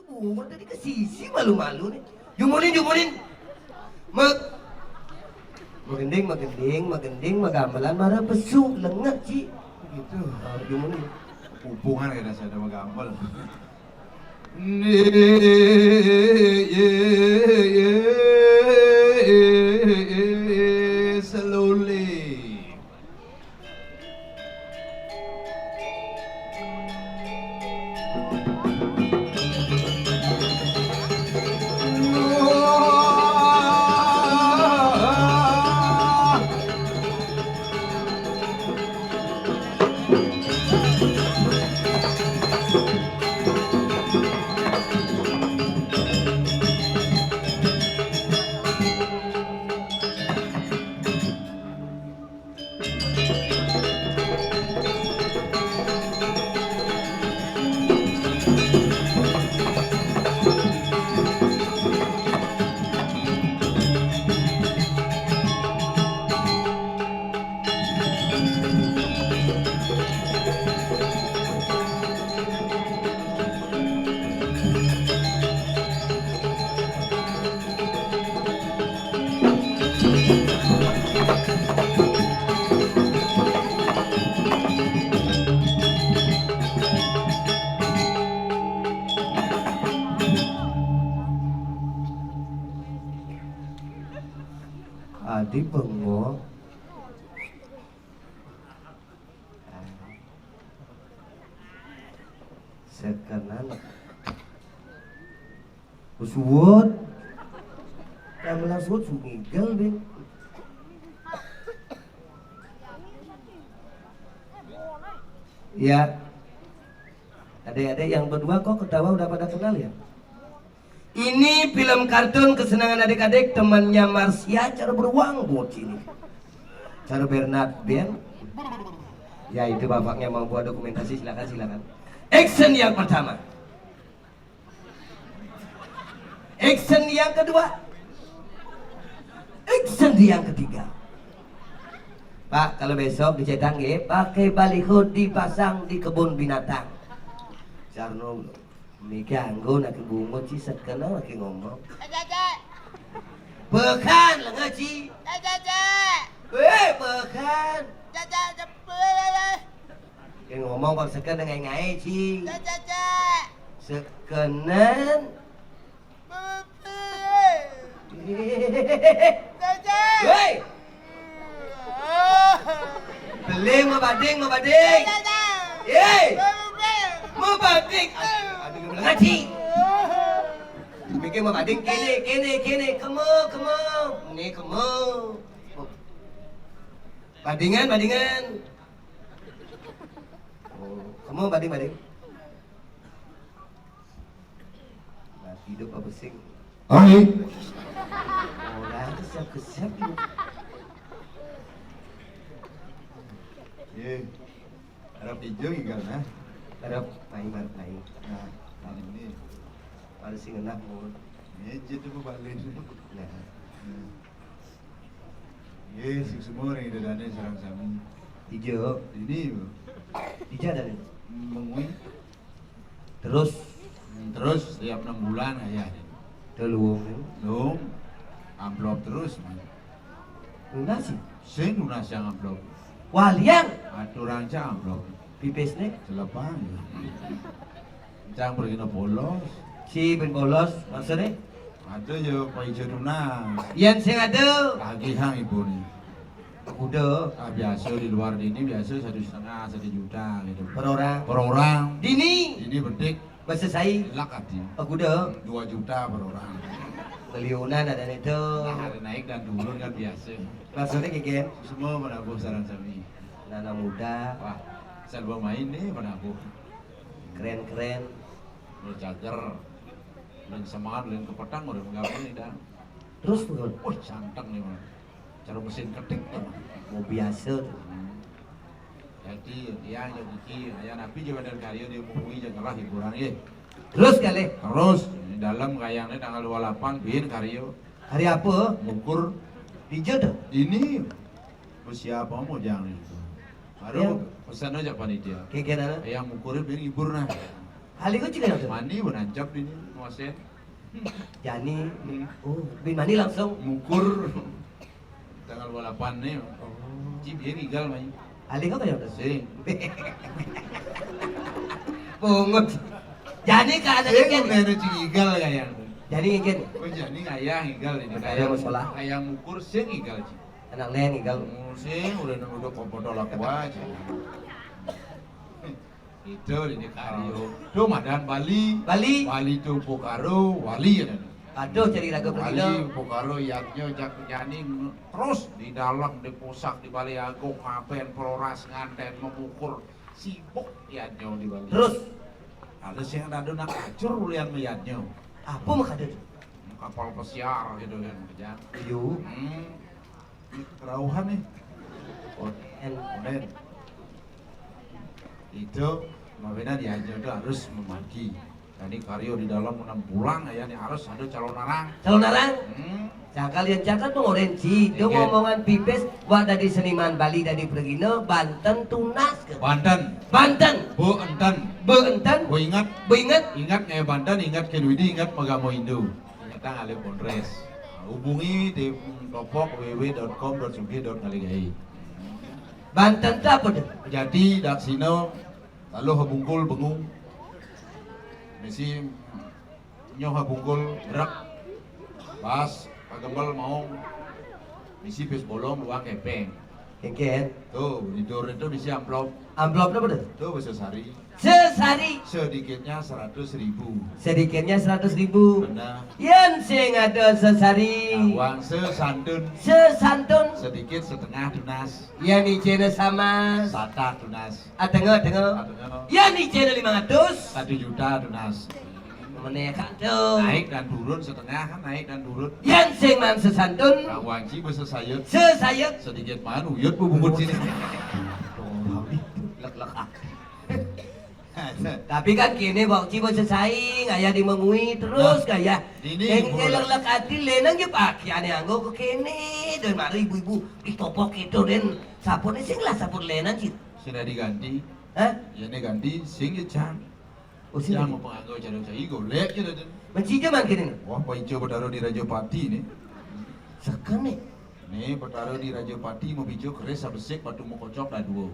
umur tadi ke sisi malu-malu nih. Jumunin. Mag magending, magamelan, marah pesu, lengak Ci. Gitu. Jumunin. Hubungan kayak saya sama gampel. Slowly. Adi bengok. Sekenan Usuwot Kamelang suwot sumigel bin. Ya, adik-adik yang berdua kok ketawa udah pada kenal ya? Ini film kartun kesenangan adik-adik temannya Marsya cara beruang bocil ini. Cara Bernard Ben. Ya itu bapaknya mau buat dokumentasi, silakan. Action yang pertama. Action yang kedua. Action yang ketiga. Pak, kalau besok dicetak nggih, pakai baliho dipasang di kebun binatang. Sarno Mika anggo nak bungut ci sekena lagi ngomong. Pekan lah ngaji. Pekan. Yang ngomong bang seken dengan ngai ci. Sekenan. Hei. Beli mau bading. Hei. Mau bading. Aduh ngaji. Mikir mau bading kene. Kamu. Ini kamu. Badingan. Oh, kamu bading. Nah, hidup apa sing? Hai. Orang kesap yuk. Ye. Harap hijau juga nah. Harap naik. Nah, ini Ada sing enak mau. ngejit itu balik. Nah, Ye, sing semua yang dadane sarang sami. hijau. Ini Hijau ada nih. mengui Terus terus setiap 6 bulan ayah. teluung Dong, amplop terus. lunasi. Sing lunas yang amplop. Waliang Aturan cang amplop. pipisnya Selepan. Cang pergi no bolos. si ben bolos maksudnya. Ada yo paijo lunas. Yang sing ada Lagi hang ibu nih. udah Biasa di luar ini biasa 1,5 1 juta gitu. per orang. Per orang. Dini Ini berdik bahasa saya lak hati. udah 2 juta per orang. miliunan ada itu. Nah, hari naik dan turun kan biasa. Maksudnya kayak Semua menabuh sarang sami. anak muda Wah, serba main nih menabuh. keren. Lu cager, lu semangat, lu kepetang, udah menggabung nih dah. Terus tuh Wih, santeng nih mah. Cara mesin ketik tuh. mau biasa tuh. Jadi dia yang gigi, ayah nabi juga dari karya dia mengui janganlah hiburan ya. Terus kali Terus di dalam kayaknya tanggal 28 bikin karya hari apa? mengukur Hijau tuh. ini siapa mau jangan itu. Ya. Baru pesan aja panitia. Kayak anak. Yang mengukur bikin hibur nah. Kali kau juga tuh. Mani benancap ini ngosen. Jani, oh, bin mani langsung. Ngukur tanggal 8 nih. Oh. Cip ya igal main. Kali kau kayak tuh. Sing. Pungut. Jani kan ada Sing ikan. udah cing igal kayak. Jani ikan. Oh jadi ngayang igal ini Ayang musola. Ayang ngukur sing igal cing. Anak len igal. Sing udah kompodol aku aja. Itu ini Karyo. Tuh Madan Bali. Bali. Wali tuh Pokaro, wali ya. Aduh cari raga Wali begini. Pokaro yaknya jak nyanyi terus di dalam di pusat di Bali Agung ngapain peroras nganten mengukur sibuk yanyo di Bali. Terus ada sih yang ada nak acur ulian meyanyo. apa mak ada tuh? Kapal pesiar gitu kan kerja. Yo. Kerauhan nih. And Oden. Itu Mabena diajar itu harus memagi. Jadi Karyo di dalam 6 bulan ya nih harus ada calon narang. calon narang. Hmm. Kalian cakap pengorensi, itu Oke. ngomongan pipes, wah dari seniman Bali dari Pregino, Banten tunas ke. Banten, Banten, Bu Enten, Beenten, Bu ingat, Beinget, kayak Banten, ingat ke Dwidi, ingat Magamo Indo. Ingat Alif Bonres. Hubungi di topok www.com.sugih.ngaligai. Banten itu apa tuh? Jadi dak sino lalu habungkul bengung. Misi nyoh habungkul berak. Pas kagembal mau misi pes bolong luang kepeng. Kengken, Tuh, di dor itu misi amplop. amplop apa tuh? Tuh bahasa sari. Sesari, Sedikitnya 100.000. sedikitnya 100.000. Benar. Yang sing ada sesari, Uang sesantun. sesantun, Sedikit setengah tunas. yang nicena sama, Sata tunas. tengah. Satu Yang nicena 500, 1 juta tunas. menekan tuh. Naik dan turun setengah kan naik dan turun. Yang sing man sesantun, Nah, wangci bahasa sayut. sesayet. Sedikit man uyut bu bungkut sini. Lek-lek ah. Tapi kan kini waktu mau sesaing, ayah dimengui terus Nah, kayak ini yang boleh. lek-lek hati lenang ya pakai aneh anggo ke kene dan mari ibu-ibu ditopok itu dan sapun sing lah sapun lenang sih. Sudah diganti. Hah? Ya ini ganti sing ya can. Oh sih. Jangan mau penganggau cara saya golek ya dan. Mencinya man kene. Wah, paijo bertaruh di Rajapati nih. Sekan nih. Nih bertaruh di Rajapati mau bijo keres sabesek batu mau kocok dah dua.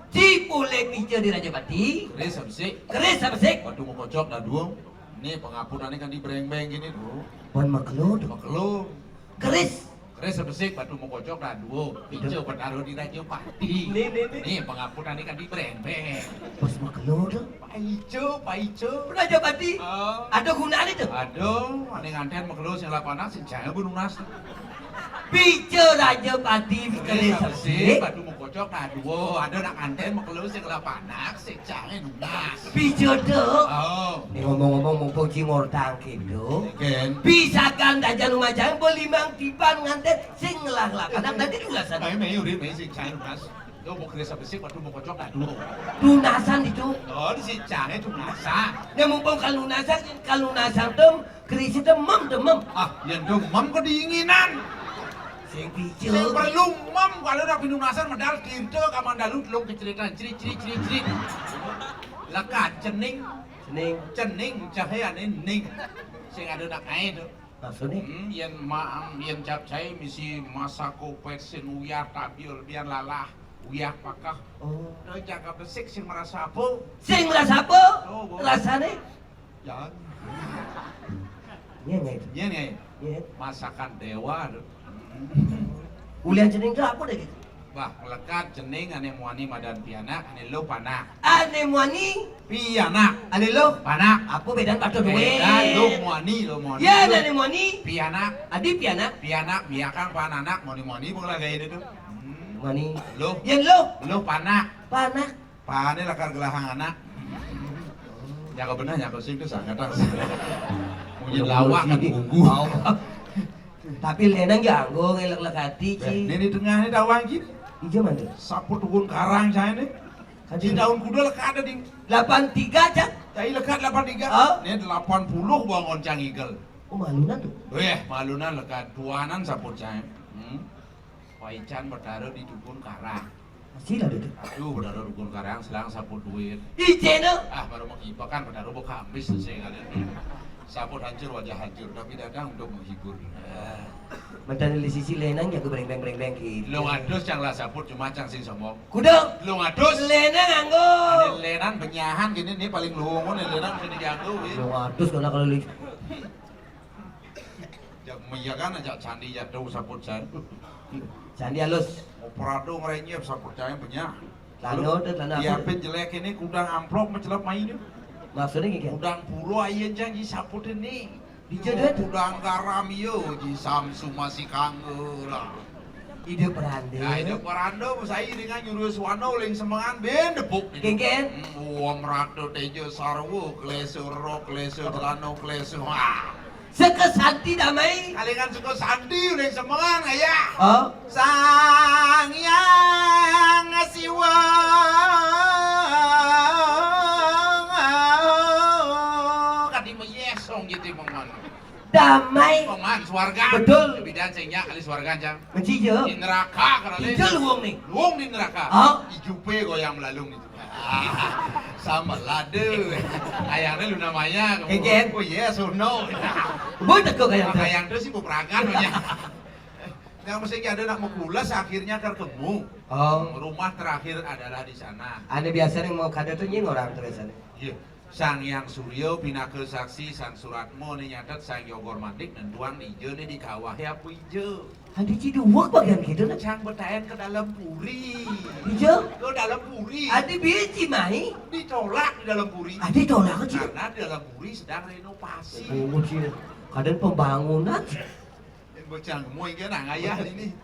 Ci boleh pijo di Rajapati. Keres sabesek Keris apa sih? batu mau kocok dah dua. Nih pengapunannya kan di breng-breng gini tuh. Pon maklud. Makelo. Keris. Keres sabesek batu mau kocok dah dua. Bijo bertaruh di Rajapati. Nih. Nih pengapunannya kan di breng-breng. Pos maklud. Paijo. Rajapati. Oh. Ada gunaan itu. Aduh, aneh nganten makelo sing lapanan sing jangan bu nunas. Pijo Rajapati keris apa sih? Batu mau kocok nah dua. Ada nak nganten makelo sing lapanan sing jangan nunas. Pijo tuh. Oh, Ngomong-ngomong mumpung cingor tang gitu. Ken. Bisa kan dajan rumah jangan boleh mang tipan nganten sing ngelah-lah. Kadang tadi tulasan. Mai udah mai sing jangan nunas. Yo mau kerja besik batu mau kocok nah dua. Lunasan itu. Oh, di sing jangan itu nasa. Ya mumpung kalunasan tuh krisis demam. Ah, yang demam kok diinginan. Sing Sing pijo. perlu mem kalau udah pinunasan medal kinto kamandalu telung keceritaan ciri. Lekat cening Sening. cahayane ning. Sing ada nak ae tuh. Maksudnya? Yen maam yen capcai misi masako peksin uyah tabiul biar lalah uyah pakah. Oh. Jaga besik sing merasa apa? Sing merasa apa? Oh, boleh. Rasane? Ya, Iya itu. yen Iya. masakan dewa. Ulian cening itu apa deh gitu? Bah, lekat cening ane muani madan pianak ane lo panak. Ane muani, Pianak, ane lo. panak. Apa bedaan patu duwe? Lo muani. Ya, ane muani. Pianak, Adi piana. biakang pananak muani bunga lagi itu. Muani. Lo, Yen lo. lo panak. Panak. Pane lakar gelahang anak. Ya kau benar ya kau sih itu sangat mungkin lawak kan bunggu. Tapi lenang janggo ngelek-lek hati ci. Ini di tengah ini dawang gini. Ijo mana? Sapu tukun karang saya ini. Di daun kuda lekat ada di. 83 aja. Jadi lekat 83. Oh. Ini 80 buang oncang igel. Oh malunan tuh. Malunan lekat tuanan sapu saya. Paican bertaruh di dukun karang. Masih lah duduk. Aduh, benar dukun karang selang sapu duit. Ijeno. Baru menghibur kan benar rubuk habis selesai kalian. Sapu hancur, wajah hancur, tapi datang untuk menghibur. Mantan di sisi lenang ya kebreng-breng gitu. Lu ngadus yang lah saput cuma cang sing sombong. Kuda. Lu ngadus. Lenang anggo. Ada lenan benyahan gini nih paling luhungun lenan bisa diganggu. Lu ngadus kalau kalau Ya kan ajak candi jatuh saput jan. Candi halus. Operado ngerenyep saput jaya benyah. Lano tuh lano. Iya pin jelek ini kudang amplop mencelap main. Maksudnya gini. Kudang puro ayen janji saput ini. Dijodoh kudang garam yo ji Samsu masih kangen lah. Ide perande. Nah, ide perando saya dengan nyuruh suano ling semangan ben depuk. Genggen. Wong rado tejo sarwo kleso ro kleso delano kleso. Sekesanti damai. Kalingan suka sandi ling semangan aya. Oh. Sang yang siwa kadi meyesong gitu mangan. Damai. Mangan swarga. Betul. Bidan sehingga kali swarga jang. Mencijo. Di neraka karena Itu luang nih. luang di neraka. Oh. Ijupe goyang melalung itu. Sama lade. Ayangnya lu namanya. Genggen. Oh yes or no. Boy teko kayak Nah, yang itu sih peperangan punya. Yang mesti ada nak mekulas akhirnya ketemu. Oh. Rumah terakhir adalah di sana. Ane biasanya mau kado tuh nying orang tuh biasanya. Iya. Sang Yang Suryo pinake saksi Sang Suratmo nih nyatet Sang Yogor Mandik dan tuang ijo nih di kawah ya pu ijo. Adi ciduwak bagian gitu nah. Sang betaen ke dalam puri. Ijo. Ke dalam puri. Adi biji mai. Ditolak di dalam puri. Adi tolak kecil. Karena di dalam puri sedang renovasi. Oh, cil. Kadang pembangunan. Bocah gemoy kan ayah ini.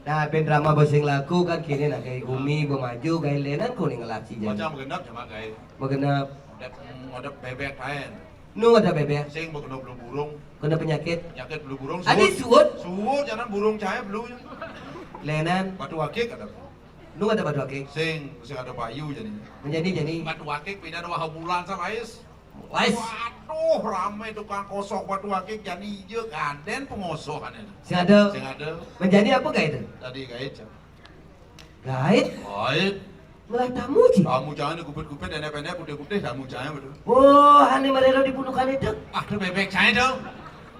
Nah, ben drama bosing laku kan kini nak kayak Umi maju kayak Lenan kuning ngelaki Bocah jadi. menggenap cuma kayak Mengenap. ada bebek kain. Nu ada bebek. Sing menggenap bulu burung. Kena penyakit. Nyakit bulu burung. Adi suut. Suwut jangan burung cahaya bulu. Lenan. Batu akik ada. Nu ada batu akik. Sing ada bayu jadi. Jadi. Batu akik pindah dua bulan sama ais. Wais. Waduh, ramai tukang kosok batu akik jadi hijau ganden pengosokan itu. Sing ada. Sing ada. Menjadi apa kayak itu? Tadi gait. Gait. Gait. Melah tamu sih. Kamu jangan kupet-kupet pendek-pendek putih-putih kamu jangan betul. Oh, ane merero dibunuhkan itu. Ada bebek saya dong.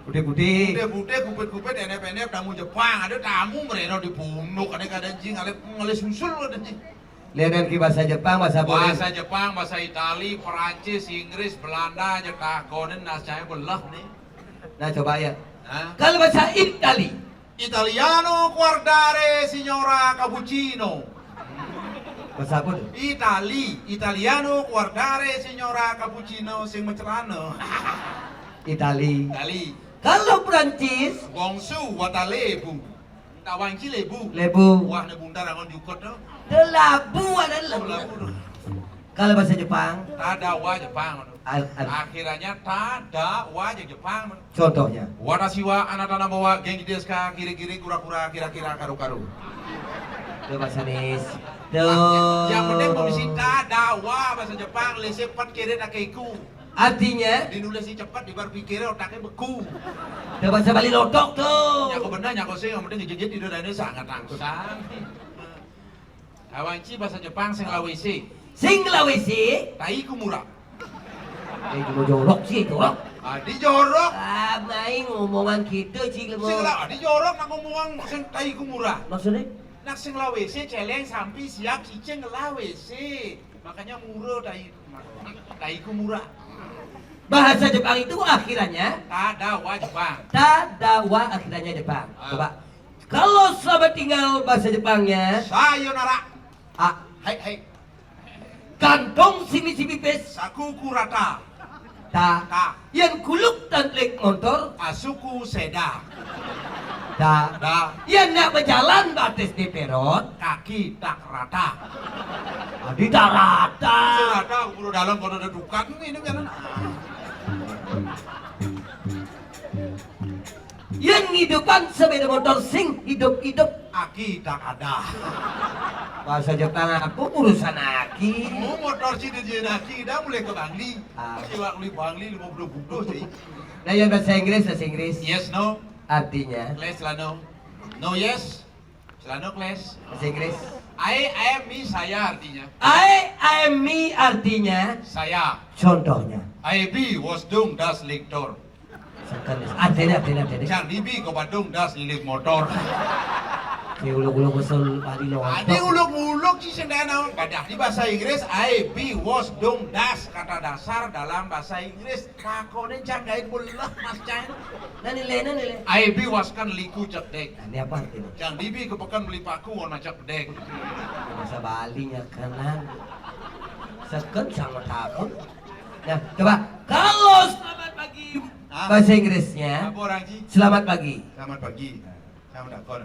Putih-putih. Putih-putih kupet-kupet pendek-pendek tamu Jepang. Ada tamu mereka dibunuh kadang-kadang jing ngale susul ada jing. Lenan ki bahasa Jepang, bahasa Bolen. Bahasa Jepang, bahasa Itali, Perancis, Inggris, Belanda, Jepang, konen nascaya belah nih. Nah, coba ya. Hah? Kalau bahasa Itali. Italiano guardare signora cappuccino. Bahasa apa tuh? Italiano guardare signora cappuccino sing mencelana. Itali. Itali. Kalau Prancis, Gongsu watalebu. Tawangki lebu. lebu. Wah ne bundar angon jukot no. Delabu adalah. Lebu. Kalau bahasa Jepang, Tadawa Jepang. al- Akhirnya tadawa Jepang. contohnya. Watashi wa anatana bawa genki desu ka kiri-kiri kura-kura kira-kira karu-karu. Itu bahasa Nis. Tuh. Yang penting mengisi tadawa bahasa Jepang lese pat kiri nakeiku. Artinya, Dinulis cepat di bar pikirnya otaknya beku. itu bahasa Bali lotok tuh. Nyako benar nyako sih yang penting ngejejit di ini sangat langsang. Awanci bahasa Jepang sing lawisi. Sing lawisi. Tai kumura. Mau jorok sih itu. Di jorok. Ah, main ngomongan gitu sih Sing mau. lah di jorok nak ngomong sing tai kumura. Maksudnya? Nak sing lawisi celeng sampai siap cicing lawisi. Makanya muro tai kumura. Bahasa Jepang itu akhirannya Tadawa Jepang. tadawa akhirannya Jepang. Coba. Kalau selamat tinggal bahasa Jepangnya, Sayonara. ah, Hai. kantong simi-simi pes, Saku kurata. ta, Ta. yang kuluk dan lek motor, Asuku seda. ta, Da. yang nak berjalan batas di peron, Kaki tak rata. di darata, Serata kudu dalam kalau ada dukan ini kan. yang hidupan sepeda motor sing hidup-hidup. Aki tak ada. Bahasa Jepang apa urusan aki? Mau motor sih di aki dah mulai ke Bangli. Ah. Siwak beli Bangli 50 butuh sih. Nah, yang bahasa Inggris, Yes no. artinya Class lah no. No yes. Selano class. bahasa Inggris. I am me, saya artinya. I am me artinya Saya. contohnya. I be was dung das liktor. Sekarang artinya. Jangan dibi ke Bandung das lilik motor. Di uluk-uluk usul padi lo. Adi uluk-uluk sih sendana. Badah di bahasa Inggris I be was dung das kata dasar dalam bahasa Inggris. Takone janggain mulah Mas Chan. Nilai. I be was kan liku cekdek. Ini apa artinya? Jangan dibi ke pekan beli paku warna cekdek. Bahasa Balinya kanan. Sekarang sama takut. Nah, coba kalau selamat pagi bahasa Inggrisnya. Apa orang Ji? Selamat pagi. Selamat pagi. Saya dakon.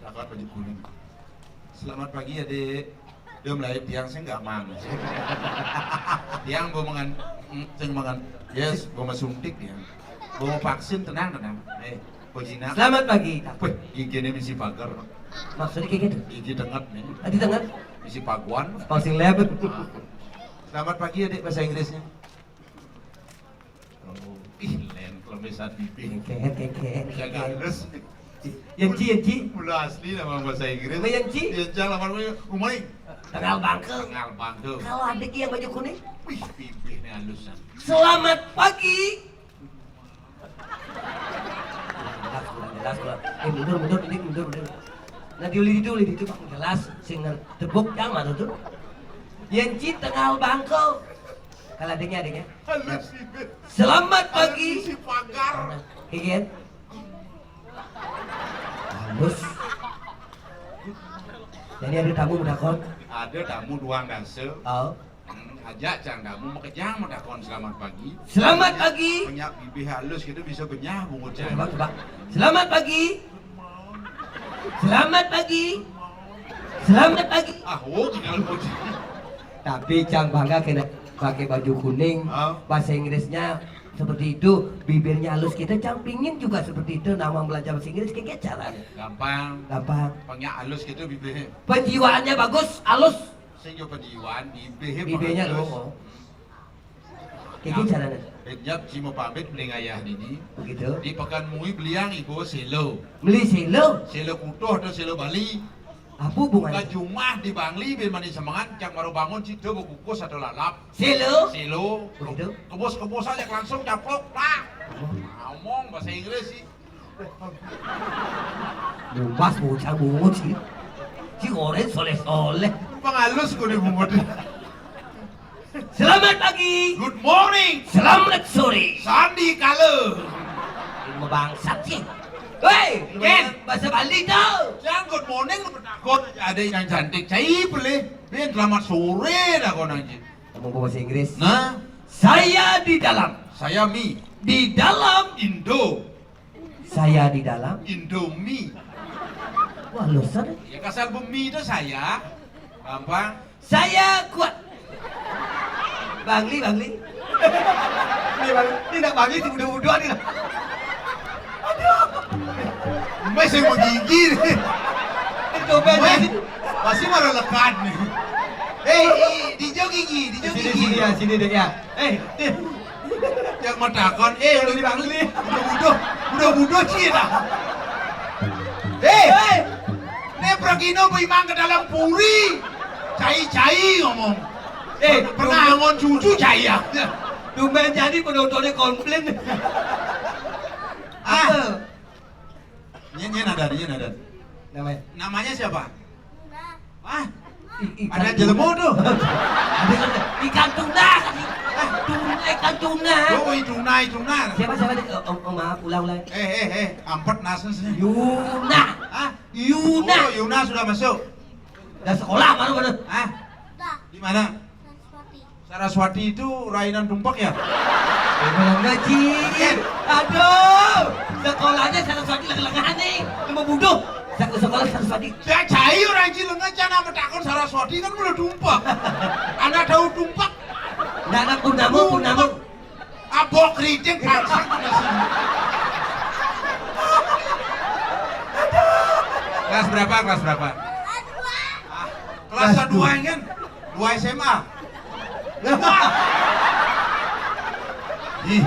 Dakon baju kuning. Selamat pagi adik. Dia mulai tiang saya nggak mang. Tiang mau mangan. Yes, mau suntik dia. Mau vaksin tenang. Kojina. Selamat pagi. Wih, gigi ini misi pagar. Maksudnya kayak gitu. Gigi tengah nih. Di tengah. Misi paguan. Passing level. Selamat pagi adik bahasa Inggrisnya. Oh, len kelebihan pipi. Keke. Jaga halus. Yanci. Mula asli nama bahasa Inggris. Nama Yanci? Yanci namanya umai. Tengah bangke. Tengah bangke. Kalau adik yang baju kuning. Wih, pipi ini halusan. Selamat pagi. Jelas. Mundur. Nah diuli itu Pak jelas sing tebuk yang mana tuh? Yanci tengah bangke. Kalau adiknya. Halus sih. Selamat pagi. Si pagar. Kikian. Halus. Jadi ada tamu udah kon. Ada tamu dua dase. Oh. Ajak cang tamu mau kejang mau dakon selamat pagi. Selamat pagi. Banyak pipi halus gitu bisa benyah bungut cang. Coba. Selamat pagi. Selamat pagi. Oh, tinggal puji. Tapi Cang bangga kena pakai baju kuning. Oh. Bahasa Inggrisnya seperti itu, bibirnya halus. Kita Cang pingin juga seperti itu. Nama belajar bahasa Inggris kayak caranya. Gampang. Gampang. Halus gitu bibirnya. Penjiwaannya bagus, halus. Saya juga penjiwaan bibirnya. Bibirnya loh. Kayak caranya. Nyap si mau pamit beli ayah ini. Begitu. Di pekan mui beliang ibu selo. Beli selo. Selo kutuh atau selo Bali. Apa hubungannya? Kajumah di Bangli bin mani semangat cang baru bangun situ kukus atau lalap. Selo. Selo. Begitu. Kebos aja langsung caplok lah. Ngomong bahasa Inggris sih. Bumpas bocah bungut sih. Si goreng soleh-soleh. Pengalus kok dibungut. Selamat pagi. Good morning. Selamat sore. Sandi kale. Ilmu bangsat sih. Hei, Ken, bahasa Bali tau. Jangan good morning lu bertakut. Ada yang cantik, cai boleh. Ben selamat sore dah kau nanti. Kamu bahasa Inggris. Nah, Saya di dalam. saya Mi Di dalam. Indo. Saya di dalam. Indomie. Wah, losan. Ya kasar bumi itu saya. Gampang. Saya kuat. Bangli. Ini tidak Bangli, si muda-muda nih. Masih mau gigi nih. Coba aja. Masih marah lekat nih. Dijau gigi. Sini deh ya. Yang mau takon, lu di Bangli. Udah sih dah. Ini Pragino bimang ke dalam puri. Cai ngomong. Pernah ngon cucu cai ya. Tumben jadi penontonnya komplain. Nyen ada. Namanya? Namanya siapa? Ikan Ada jelemu tuh. Ikan tuna. Ikan tuna. Oh, tuna. Siapa? Maaf, ulang. Ampet nasesnya. Yuna. Yuna. Oh, Yuna sudah masuk. Dan sekolah mana? Di mana? Saraswati itu rainan tumpak ya? Ngaji. Aduh. Sekolahnya Saraswati lagi-lagian nih. Mau bunuh. Sekolah Saraswati. Ya cai orang cilengan jangan nama takon Saraswati kan udah tumpak. Anak tahu tumpak. Nggak ada Purnamu. Abok keriting paksa. Kelas berapa? Kelas 2 kan? 2 SMA. Ih,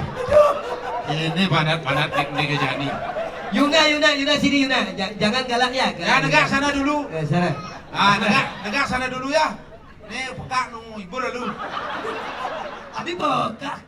ini padat teknik aja nih. Yuna sini Yuna. Jangan galak ya. Ya negak sana dulu. Sana. Negak sana dulu ya. Nih peka nunggu ibu dulu. Abi bokak.